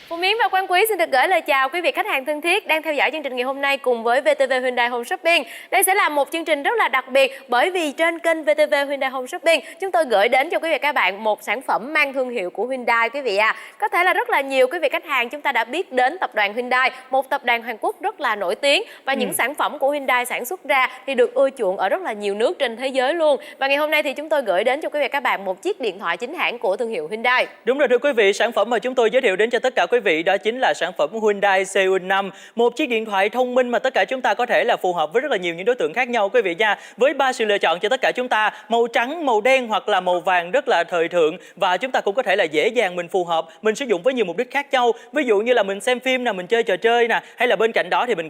Phương Miến và Quang Quý xin được gửi lời chào quý vị khách hàng thân thiết đang theo dõi chương trình ngày hôm nay cùng với VTV Hyundai Home Shopping. Đây sẽ là một chương trình rất là đặc biệt bởi vì trên kênh VTV Hyundai Home Shopping chúng tôi gửi đến cho quý vị các bạn một sản phẩm mang thương hiệu của Hyundai quý vị à. Có thể là rất là nhiều quý vị khách hàng chúng ta đã biết đến tập đoàn Hyundai, một tập đoàn Hàn Quốc rất là nổi tiếng và những sản phẩm của Hyundai sản xuất ra thì được ưa chuộng ở rất là nhiều nước trên thế giới luôn. Và ngày hôm nay thì chúng tôi gửi đến cho quý vị các bạn một chiếc điện thoại chính hãng của thương hiệu Hyundai. Đúng rồi thưa quý vị, sản phẩm mà chúng tôi giới thiệu đến cho tất cả quý vị đó chính là sản phẩm Hyundai Seoul 5, một chiếc điện thoại thông minh mà tất cả chúng ta có thể là phù hợp với rất là nhiều những đối tượng khác nhau quý vị nha. Với 3 sự lựa chọn cho tất cả chúng ta, màu trắng, màu đen hoặc là màu vàng rất là thời thượng, và chúng ta cũng có thể là dễ dàng mình phù hợp, mình sử dụng với nhiều mục đích khác nhau. Ví dụ như là mình xem phim nè, mình chơi trò chơi nè, hay là bên cạnh đó thì mình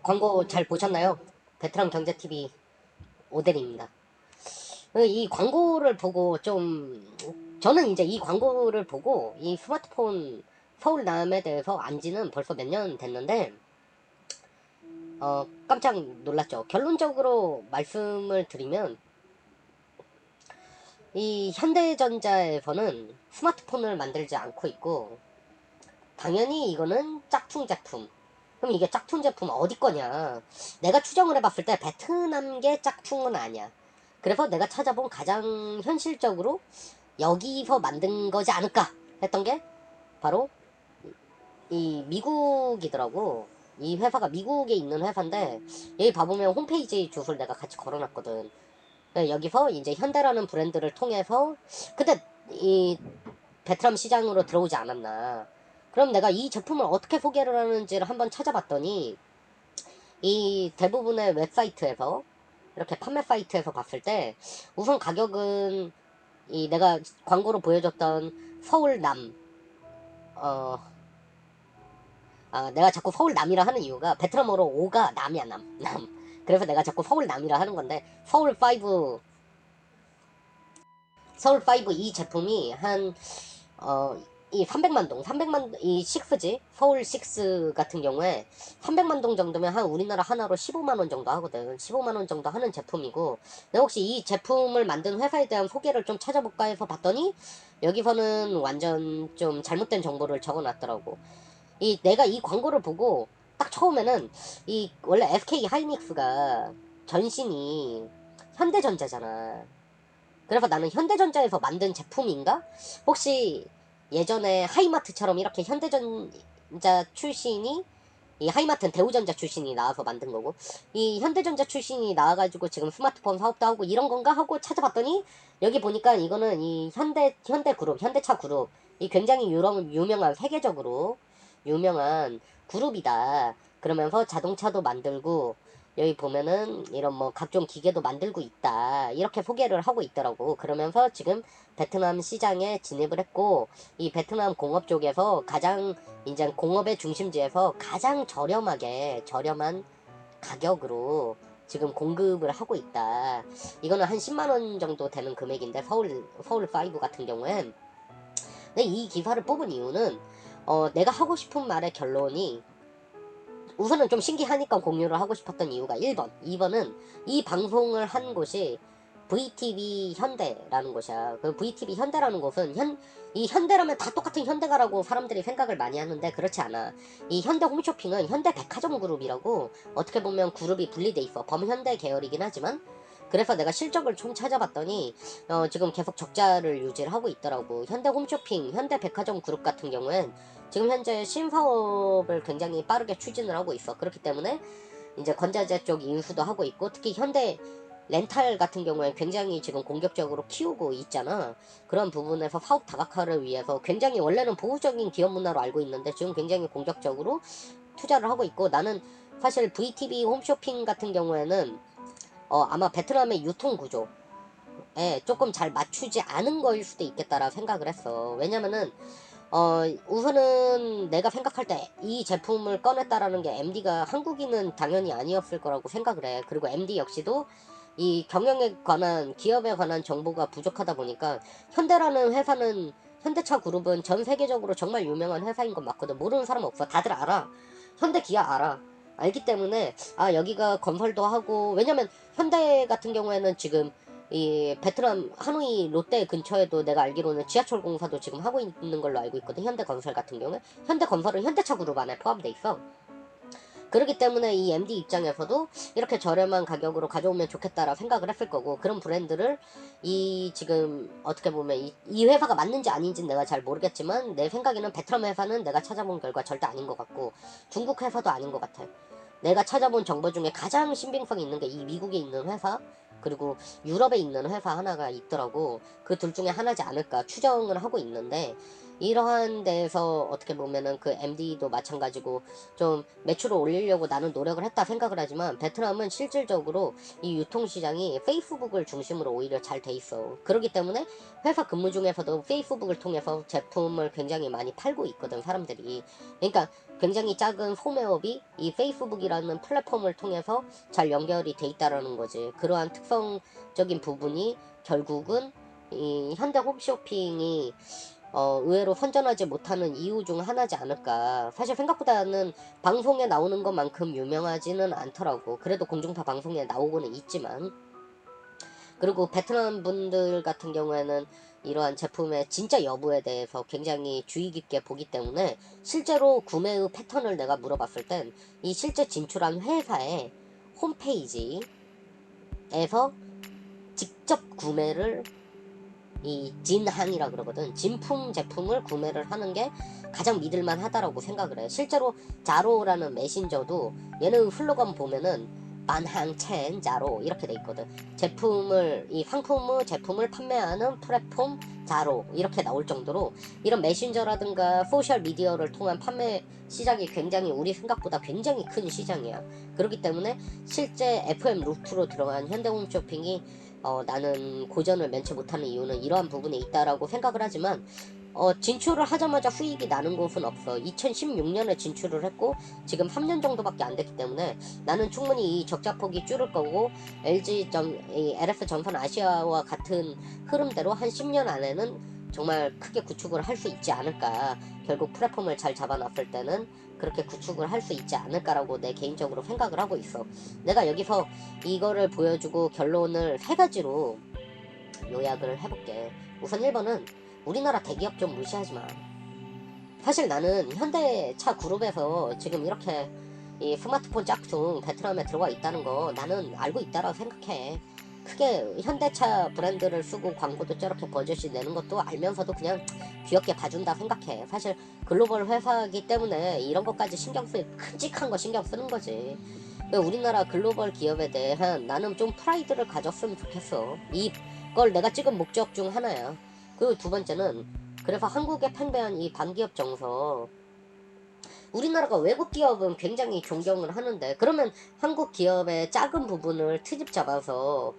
광고 잘 보셨나요? 베트남 경제TV 오대리입니다. 이 광고를 보고 저는 이제 이 광고를 보고 이 스마트폰 서울남에 대해서 안 지는 벌써 몇 년 됐는데, 깜짝 놀랐죠. 결론적으로 말씀을 드리면, 이 현대전자에서는 스마트폰을 만들지 않고 있고, 당연히 이거는 짝퉁 제품. 그럼 이게 짝퉁 제품 어디 거냐? 내가 추정을 해봤을 때 베트남계 짝퉁은 아니야. 그래서 내가 찾아본 가장 현실적으로 여기서 만든 거지 않을까 했던 게 바로 이 미국이더라고. 이 회사가 미국에 있는 회사인데, 여기 봐보면 홈페이지 주소를 내가 같이 걸어놨거든. 여기서 이제 현대라는 브랜드를 통해서 그때 이 베트남 시장으로 들어오지 않았나. 그럼 내가 이 제품을 어떻게 소개를 하는지를 한번 찾아봤더니, 이 대부분의 웹사이트에서 이렇게 판매 사이트에서 봤을 때 우선 가격은 이 내가 광고로 보여줬던 서울남, 내가 자꾸 서울남이라 하는 이유가 베트남어로 오가 남이야. 남. 그래서 내가 자꾸 서울남이라 하는 건데, 서울5 이 제품이 이 300만 동, 이 6G, 서울 6 같은 경우에 300만 동 정도면 한 우리나라 하나로 15만 원 정도 하거든. 15만 원 정도 하는 제품이고, 내가 혹시 이 제품을 만든 회사에 대한 소개를 좀 찾아볼까 해서 봤더니 여기서는 완전 좀 잘못된 정보를 적어놨더라고. 내가 이 광고를 보고 딱 처음에는 원래 SK 하이닉스가 전신이 현대전자잖아. 그래서 나는 현대전자에서 만든 제품인가? 혹시 예전에 하이마트처럼 이렇게 현대전자 출신이, 이 하이마트는 대우전자 출신이 나와서 만든 거고, 이 현대전자 출신이 나와가지고 지금 스마트폰 사업도 하고 이런 건가 하고 찾아봤더니, 여기 보니까 이거는 이 현대그룹, 현대차 그룹, 이 굉장히 유명한, 세계적으로 유명한 그룹이다. 그러면서 자동차도 만들고, 여기 보면은 이런 뭐 각종 기계도 만들고 있다, 이렇게 소개를 하고 있더라고. 그러면서 지금 베트남 시장에 진입을 했고, 이 베트남 공업 쪽에서 가장 이제 공업의 중심지에서 가장 저렴한 가격으로 지금 공급을 하고 있다. 이거는 한 10만 원 정도 되는 금액인데, 서울5 같은 경우엔. 근데 이 기사를 뽑은 이유는 내가 하고 싶은 말의 결론이, 우선은 좀 신기하니까 공유를 하고 싶었던 이유가 1번. 2번은 이 방송을 한 곳이 VTV 현대라는 곳이야. 그 VTV 현대라는 곳은 이 현대라면 다 똑같은 현대가라고 사람들이 생각을 많이 하는데, 그렇지 않아. 이 현대 홈쇼핑은 현대 백화점 그룹이라고, 어떻게 보면 그룹이 분리돼 있어. 범현대 계열이긴 하지만. 그래서 내가 실적을 좀 찾아봤더니 지금 계속 적자를 유지를 하고 있더라고. 현대 홈쇼핑, 현대 백화점 그룹 같은 경우엔 지금 현재 신사업을 굉장히 빠르게 추진을 하고 있어. 그렇기 때문에 이제 건자재 쪽 인수도 하고 있고, 특히 현대 렌탈 같은 경우에 굉장히 지금 공격적으로 키우고 있잖아. 그런 부분에서 사업 다각화를 위해서 굉장히, 원래는 보수적인 기업 문화로 알고 있는데 지금 굉장히 공격적으로 투자를 하고 있고, 나는 사실 VTV 홈쇼핑 같은 경우에는 아마 베트남의 유통 구조에 조금 잘 맞추지 않은 거일 수도 있겠다라 생각을 했어. 왜냐면은 우선은 내가 생각할 때 이 제품을 꺼냈다라는 게 MD가 한국인은 당연히 아니었을 거라고 생각을 해. 그리고 MD 역시도 이 경영에 관한, 기업에 관한 정보가 부족하다 보니까, 현대라는 회사는, 현대차 그룹은 전 세계적으로 정말 유명한 회사인 건 맞거든. 모르는 사람 없어. 다들 알아. 현대 기아 알아. 알기 때문에 여기가 건설도 하고, 왜냐면 현대 같은 경우에는 지금 이 베트남 하노이 롯데 근처에도 내가 알기로는 지하철 공사도 지금 하고 있는 걸로 알고 있거든. 현대건설 같은 경우에 현대건설은 현대차 그룹 안에 포함돼 있어. 그렇기 때문에 이 MD 입장에서도 이렇게 저렴한 가격으로 가져오면 좋겠다라고 생각을 했을 거고, 그런 브랜드를 이 지금 어떻게 보면 이 회사가 맞는지 아닌지는 내가 잘 모르겠지만 내 생각에는 베트남 회사는 내가 찾아본 결과 절대 아닌 것 같고 중국 회사도 아닌 것 같아. 내가 찾아본 정보 중에 가장 신빙성이 있는 게 이 미국에 있는 회사 그리고 유럽에 있는 회사 하나가 있더라고. 그 둘 중에 하나지 않을까 추정을 하고 있는데, 이러한 데에서 어떻게 보면은 그 MD도 마찬가지고 좀 매출을 올리려고 나는 노력을 했다 생각을 하지만, 베트남은 실질적으로 이 유통시장이 페이스북을 중심으로 오히려 잘 돼 있어. 그렇기 때문에 회사 근무 중에서도 페이스북을 통해서 제품을 굉장히 많이 팔고 있거든, 사람들이. 그러니까 굉장히 작은 소매업이 이 페이스북이라는 플랫폼을 통해서 잘 연결이 돼 있다라는 거지. 그러한 특성적인 부분이 결국은 이 현대 홈쇼핑이 의외로 선전하지 못하는 이유 중 하나지 않을까. 사실 생각보다는 방송에 나오는 것만큼 유명하지는 않더라고. 그래도 공중파 방송에 나오고는 있지만. 그리고 베트남 분들 같은 경우에는 이러한 제품의 진짜 여부에 대해서 굉장히 주의 깊게 보기 때문에, 실제로 구매의 패턴을 내가 물어봤을 땐 이 실제 진출한 회사의 홈페이지에서 직접 구매를, 이 진항이라 그러거든. 진품 제품을 구매를 하는 게 가장 믿을만 하다라고 생각을 해. 실제로 자로라는 메신저도 얘는 슬로건 보면은 만항첸 자로 이렇게 돼 있거든. 이 상품의 제품을 판매하는 플랫폼 자로 이렇게 나올 정도로 이런 메신저라든가 소셜 미디어를 통한 판매 시장이 굉장히 우리 생각보다 굉장히 큰 시장이야. 그렇기 때문에 실제 FM 루트로 들어간 현대홈쇼핑이 나는 고전을 면치 못하는 이유는 이러한 부분에 있다라고 생각을 하지만, 진출을 하자마자 수익이 나는 곳은 없어. 2016년에 진출을 했고 지금 3년 정도밖에 안 됐기 때문에 나는 충분히 이 적자폭이 줄을 거고, LS 전선 아시아와 같은 흐름대로 한 10년 안에는 정말 크게 구축을 할 수 있지 않을까. 결국 플랫폼을 잘 잡아놨을 때는 그렇게 구축을 할 수 있지 않을까라고 내 개인적으로 생각을 하고 있어. 내가 여기서 이거를 보여주고 결론을 3가지로 요약을 해볼게. 우선 1번은 우리나라 대기업 좀 무시하지 마. 사실 나는 현대차 그룹에서 지금 이렇게 이 스마트폰 짝퉁 베트남에 들어와 있다는 거 나는 알고 있다라고 생각해. 크게 현대차 브랜드를 쓰고 광고도 저렇게 버젓이 내는 것도 알면서도 그냥 귀엽게 봐준다 생각해. 사실 글로벌 회사이기 때문에 이런 것까지 큼직한 거 신경 쓰는 거지. 우리나라 글로벌 기업에 대한 나는 좀 프라이드를 가졌으면 좋겠어. 이걸 내가 찍은 목적 중 하나야. 그리고 2번째는, 그래서 한국에 팽배한 이 반기업 정서, 우리나라가 외국 기업은 굉장히 존경을 하는데, 그러면 한국 기업의 작은 부분을 트집 잡아서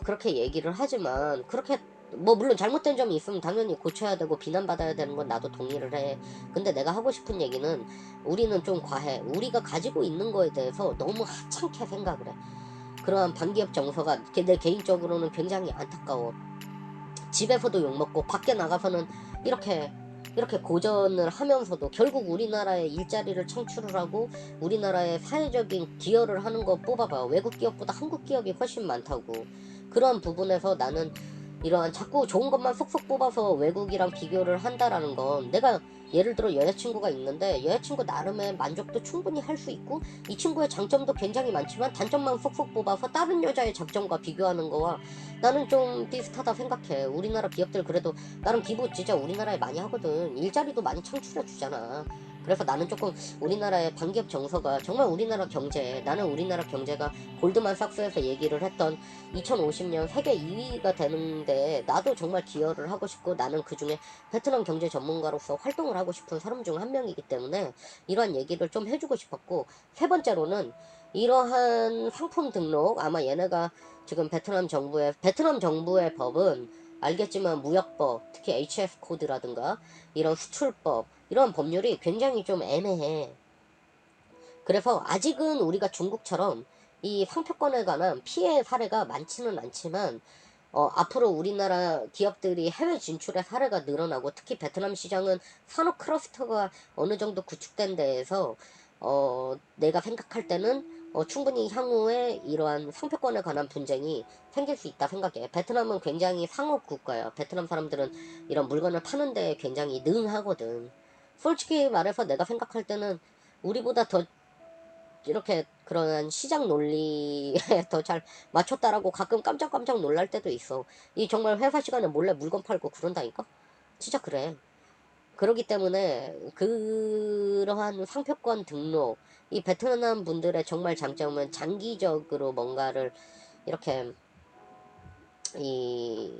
그렇게 얘기를 하지만, 그렇게 뭐 물론 잘못된 점이 있으면 당연히 고쳐야 되고 비난받아야 되는 건 나도 동의를 해. 근데 내가 하고 싶은 얘기는, 우리는 좀 과해. 우리가 가지고 있는 거에 대해서 너무 하찮게 생각을 해. 그러한 반기업 정서가 내 개인적으로는 굉장히 안타까워. 집에서도 욕먹고 밖에 나가서는 이렇게 고전을 하면서도 결국 우리나라의 일자리를 창출을 하고 우리나라의 사회적인 기여를 하는 거 뽑아봐. 외국 기업보다 한국 기업이 훨씬 많다고. 그러한 부분에서 나는 이러한 자꾸 좋은 것만 쏙쏙 뽑아서 외국이랑 비교를 한다라는 건, 내가 예를 들어 여자친구가 있는데 여자친구 나름의 만족도 충분히 할 수 있고 이 친구의 장점도 굉장히 많지만 단점만 쏙쏙 뽑아서 다른 여자의 장점과 비교하는 거와 나는 좀 비슷하다 생각해. 우리나라 기업들 그래도 나름 기부 진짜 우리나라에 많이 하거든. 일자리도 많이 창출해 주잖아. 그래서 나는 조금 우리나라의 반기업 정서가 정말 우리나라 경제, 나는 우리나라 경제가 골드만삭스에서 얘기를 했던 2050년 세계 2위가 되는데 나도 정말 기여를 하고 싶고, 나는 그 중에 베트남 경제 전문가로서 활동을 하고 싶은 사람 중 한 명이기 때문에 이러한 얘기를 좀 해주고 싶었고, 3번째로는 이러한 상품 등록, 아마 얘네가 지금 베트남 정부의 법은 알겠지만 무역법, 특히 HS 코드라든가 이런 수출법, 이런 법률이 굉장히 좀 애매해. 그래서 아직은 우리가 중국처럼 이 상표권에 관한 피해 사례가 많지는 않지만, 앞으로 우리나라 기업들이 해외 진출의 사례가 늘어나고, 특히 베트남 시장은 산업 클러스터가 어느 정도 구축된 데에서 내가 생각할 때는 충분히 향후에 이러한 상표권에 관한 분쟁이 생길 수 있다 생각해. 베트남은 굉장히 상업 국가야. 베트남 사람들은 이런 물건을 파는 데 굉장히 능하거든. 솔직히 말해서 내가 생각할 때는 우리보다 더 이렇게 그런 시장 논리에 더 잘 맞췄다라고 가끔 깜짝깜짝 놀랄 때도 있어. 이 정말 회사 시간에 몰래 물건 팔고 그런다니까? 진짜 그래. 그렇기 때문에 그러한 상표권 등록, 이 베트남 분들의 정말 장점은 장기적으로 뭔가를 이렇게 이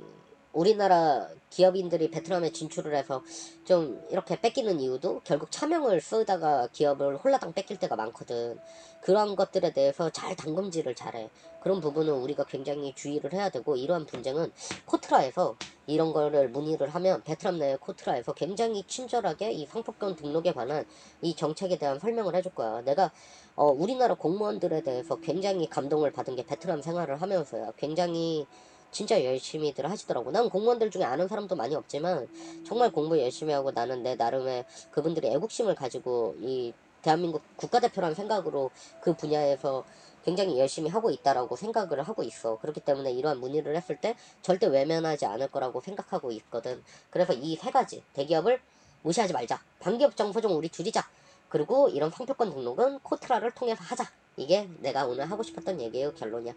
우리나라 기업인들이 베트남에 진출을 해서 좀 이렇게 뺏기는 이유도 결국 차명을 쓰다가 기업을 홀라당 뺏길 때가 많거든. 그러한 것들에 대해서 잘 담금질을 잘해. 그런 부분은 우리가 굉장히 주의를 해야 되고, 이러한 분쟁은 코트라에서 이런 거를 문의를 하면 베트남 내 코트라에서 굉장히 친절하게 이 상표권 등록에 관한 이 정책에 대한 설명을 해줄 거야. 내가 우리나라 공무원들에 대해서 굉장히 감동을 받은 게 베트남 생활을 하면서야. 굉장히 진짜 열심히들 하시더라고. 난 공무원들 중에 아는 사람도 많이 없지만 정말 공부 열심히 하고, 나는 내 나름의 그분들이 애국심을 가지고 이 대한민국 국가대표라는 생각으로 그 분야에서 굉장히 열심히 하고 있다라고 생각을 하고 있어. 그렇기 때문에 이러한 문의를 했을 때 절대 외면하지 않을 거라고 생각하고 있거든. 그래서 이 세 가지, 대기업을 무시하지 말자, 반기업 정서좀 우리 줄이자, 그리고 이런 상표권 등록은 코트라를 통해서 하자. 이게 내가 오늘 하고 싶었던 얘기예요. 결론이야.